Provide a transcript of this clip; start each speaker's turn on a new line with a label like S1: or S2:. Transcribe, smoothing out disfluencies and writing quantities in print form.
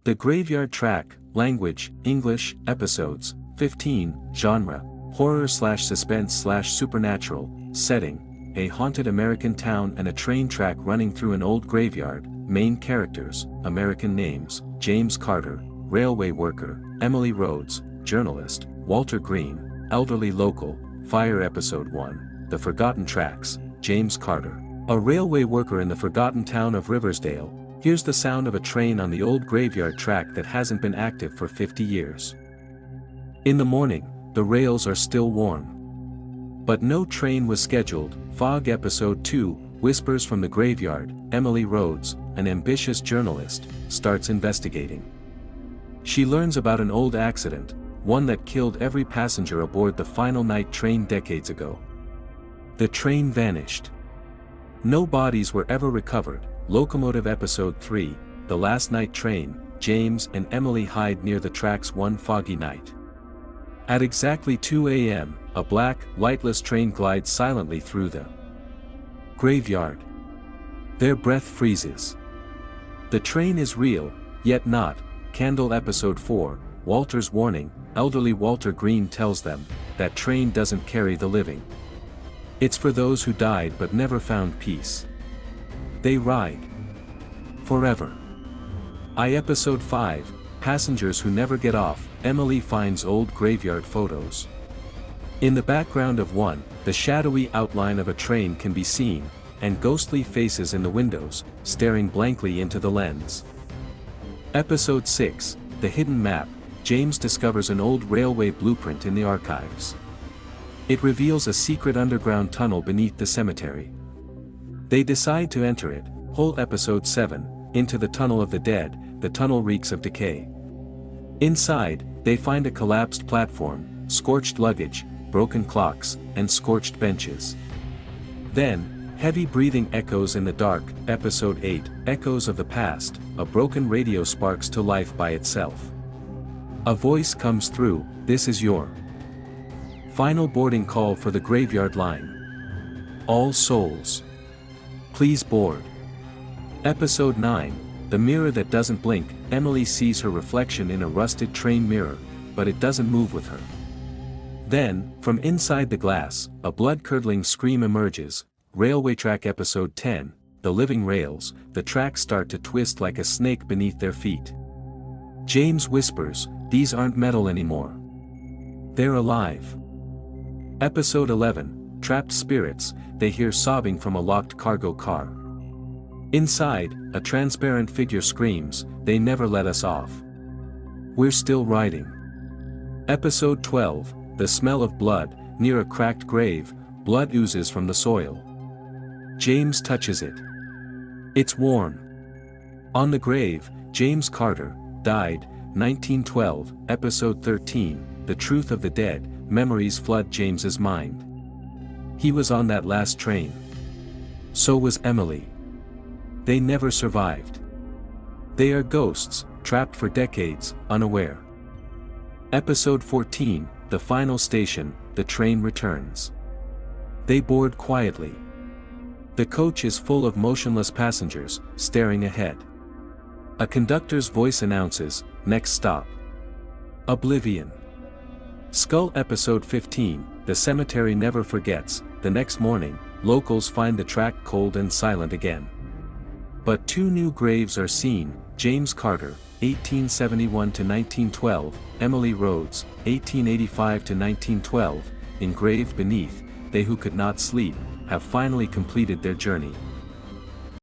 S1: The Graveyard Track, language, English, episodes, 15, genre, horror/suspense/supernatural, setting, a haunted American town and a train track running through an old graveyard, main characters, American names, James Carter, railway worker, Emily Rhodes, journalist, Walter Green, elderly local, fire episode 1, The Forgotten Tracks, James Carter, a railway worker in the forgotten town of Riversdale, hears the sound of a train on the old graveyard track that hasn't been active for 50 years. In the morning, the rails are still warm. But no train was scheduled. Fog episode 2, Whispers from the Graveyard, Emily Rhodes, an ambitious journalist, starts investigating. She learns about an old accident, one that killed every passenger aboard the final night train decades ago. The train vanished. No bodies were ever recovered. Locomotive episode 3, The Last Night Train, James and Emily hide near the tracks one foggy night. At exactly 2 a.m., a black, lightless train glides silently through the graveyard. Their breath freezes. The train is real, yet not. Candle episode 4, Walter's warning, elderly Walter Green tells them, that train doesn't carry the living. It's for those who died but never found peace. They ride forever. Episode 5, Passengers Who Never Get Off, Emily finds old graveyard photos. In the background of one, the shadowy outline of a train can be seen, and ghostly faces in the windows, staring blankly into the lens. Episode 6, The Hidden Map, James discovers an old railway blueprint in the archives. It reveals a secret underground tunnel beneath the cemetery. They decide to enter it. Whole episode 7, Into the Tunnel of the Dead, the tunnel reeks of decay. Inside, they find a collapsed platform, scorched luggage, broken clocks, and scorched benches. Then, heavy breathing echoes in the dark. Episode 8, Echoes of the Past, a broken radio sparks to life by itself. A voice comes through, this is your final boarding call for the graveyard line. All souls, please board. Episode 9, The Mirror That Doesn't Blink, Emily sees her reflection in a rusted train mirror, but it doesn't move with her. Then, from inside the glass, a blood-curdling scream emerges. Railway Track episode 10, The Living Rails, the tracks start to twist like a snake beneath their feet. James whispers, these aren't metal anymore. They're alive. Episode 11, Trapped Spirits, they hear sobbing from a locked cargo car. Inside, a transparent figure screams, they never let us off. We're still riding. Episode 12, The Smell of Blood, near a cracked grave, blood oozes from the soil. James touches it. It's warm. On the grave, James Carter, died, 1912, Episode 13, The Truth of the Dead, memories flood James's mind. He was on that last train. So was Emily. They never survived. They are ghosts, trapped for decades, unaware. Episode 14, The Final Station, the train returns. They board quietly. The coach is full of motionless passengers, staring ahead. A conductor's voice announces, next stop. Oblivion. Skull episode 15, The Cemetery Never Forgets, the next morning, locals find the track cold and silent again. But two new graves are seen, James Carter, 1871–1912, Emily Rhodes, 1885–1912, engraved beneath, they who could not sleep, have finally completed their journey.